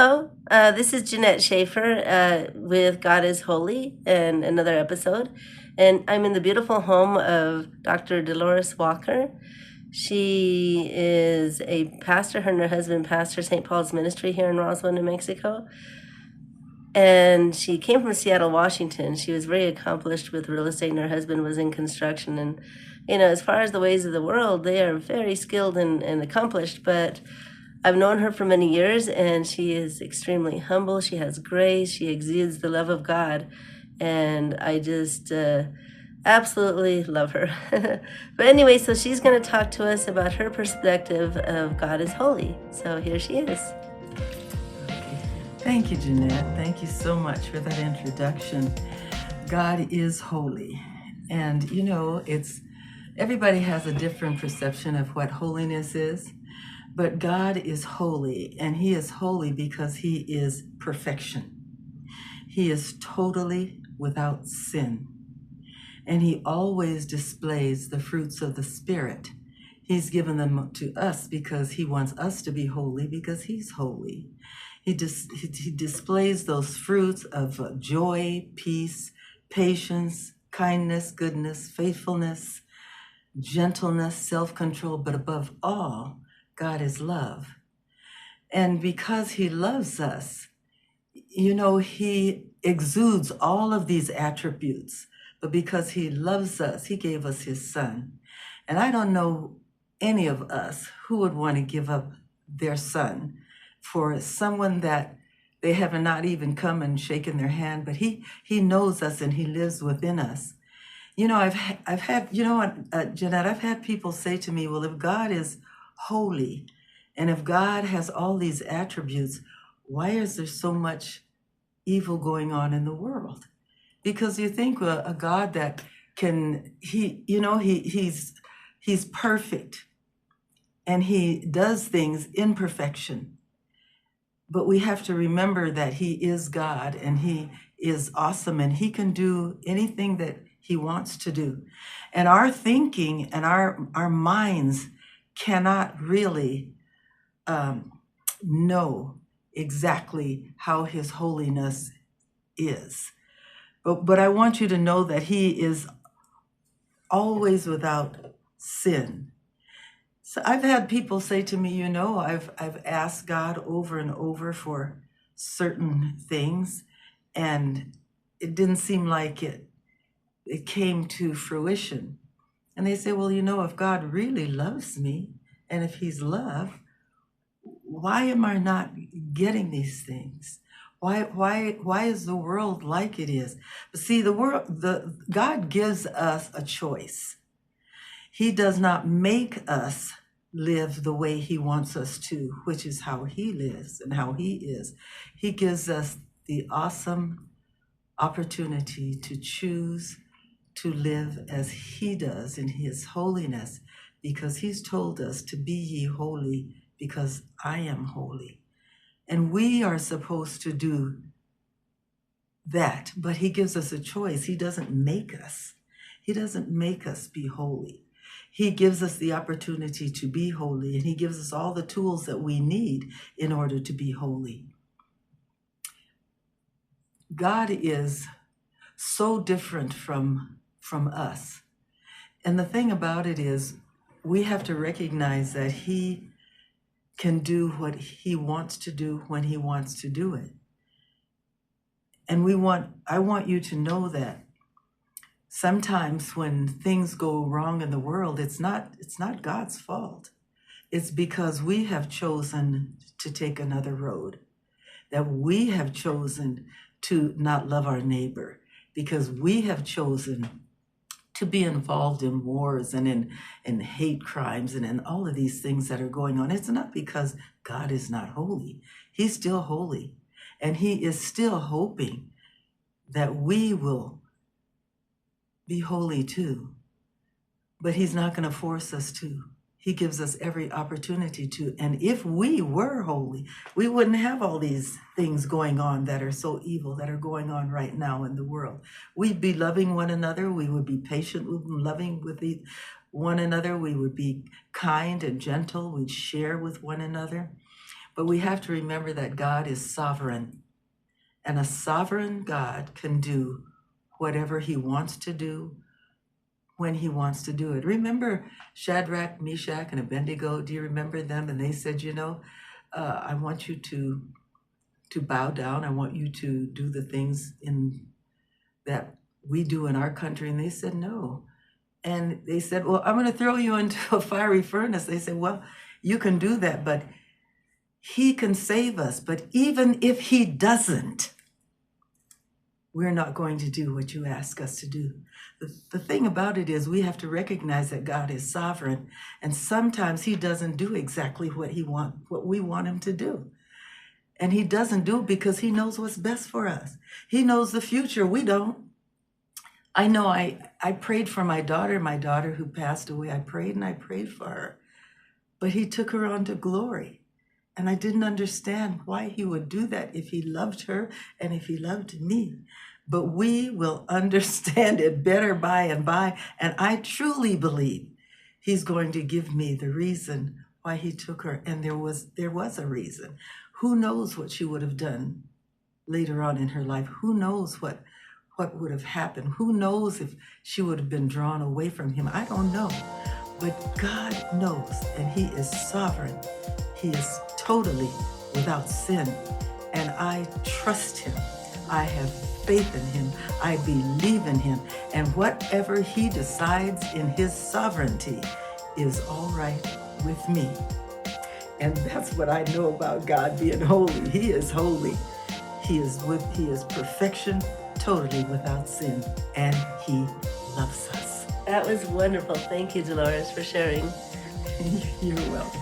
Hello, this is Jeanette Schaefer with God is Holy and another episode. And I'm in the beautiful home of Dr. Dolores Walker. She is a pastor, her and her husband pastor St. Paul's Ministry here in Roswell, New Mexico. And she came from Seattle, Washington. She was very accomplished with real estate, and her husband was in construction. And, as far as the ways of the world, they are very skilled and accomplished. But I've known her for many years, and she is extremely humble. She has grace. She exudes the love of God. And I just absolutely love her. But anyway, so she's going to talk to us about her perspective of God is holy. So here she is. Thank you, Jeanette. Thank you so much for that introduction. God is holy. And everybody has a different perception of what holiness is, but God is holy, and He is holy because He is perfection. He is totally without sin, and He always displays the fruits of the Spirit. He's given them to us because He wants us to be holy because He's holy. He displays those fruits of joy, peace, patience, kindness, goodness, faithfulness, gentleness, self-control, but above all, God is love. And because He loves us, He exudes all of these attributes. But because He loves us, He gave us His Son. And I don't know any of us who would want to give up their son for someone that they have not even come and shaken their hand, but he knows us and He lives within us. I've had, Jeanette, I've had people say to me, well, if God is holy and if God has all these attributes, why is there so much evil going on in the world? Because you think a God that can, he's perfect and He does things in perfection. But we have to remember that He is God and He is awesome and He can do anything that He wants to do. And our thinking and our minds cannot really know exactly how His holiness is. But I want you to know that He is always without sin. So I've had people say to me, I've asked God over and over for certain things, and it didn't seem like it came to fruition. And they say, well, if God really loves me, and if He's love, why am I not getting these things? Why is the world like it is? See, God gives us a choice. He does not make us live the way He wants us to, which is how He lives and how He is. He gives us the awesome opportunity to choose to live as He does in His holiness, because He's told us to be ye holy because I am holy. And we are supposed to do that, but He gives us a choice. He doesn't make us. He doesn't make us be holy. He gives us the opportunity to be holy, and He gives us all the tools that we need in order to be holy. God is so different from us. And the thing about it is, we have to recognize that He can do what He wants to do when He wants to do it. And I want you to know that sometimes when things go wrong in the world, it's not God's fault. It's because we have chosen to take another road, that we have chosen to not love our neighbor, because we have chosen to be involved in wars and in hate crimes and in all of these things that are going on. It's not because God is not holy. He's still holy, and He is still hoping that we will be holy too. But He's not going to force us to. He gives us every opportunity to. And if we were holy, we wouldn't have all these things going on that are so evil, that are going on right now in the world. We'd be loving one another. We would be patient with and loving with one another. We would be kind and gentle. We'd share with one another. But we have to remember that God is sovereign, and a sovereign God can do whatever he wants to do when he wants to do it. Remember Shadrach, Meshach, and Abednego? Do you remember them? And they said, I want you to bow down. I want you to do the things that we do in our country. And they said, no. And they said, well, I'm going to throw you into a fiery furnace. They said, well, you can do that, but he can save us. But even if he doesn't, we're not going to do what you ask us to do. The thing about it is we have to recognize that God is sovereign, and sometimes he doesn't do exactly what we want him to do. And he doesn't do it because he knows what's best for us. He knows the future. We don't. I know I prayed for my daughter who passed away. I prayed for her, but he took her on to glory. And I didn't understand why he would do that if he loved her and if he loved me. But we will understand it better by and by. And I truly believe he's going to give me the reason why he took her. And there was a reason. Who knows what she would have done later on in her life? Who knows what would have happened? Who knows if she would have been drawn away from him? I don't know. But God knows, and he is sovereign. He is totally without sin, and I trust him. I have faith in him. I believe in him, and whatever he decides in his sovereignty is all right with me. And that's what I know about God being holy. He is holy. He is perfection, totally without sin, and he loves us. That was wonderful. Thank you, Dolores, for sharing. You're welcome.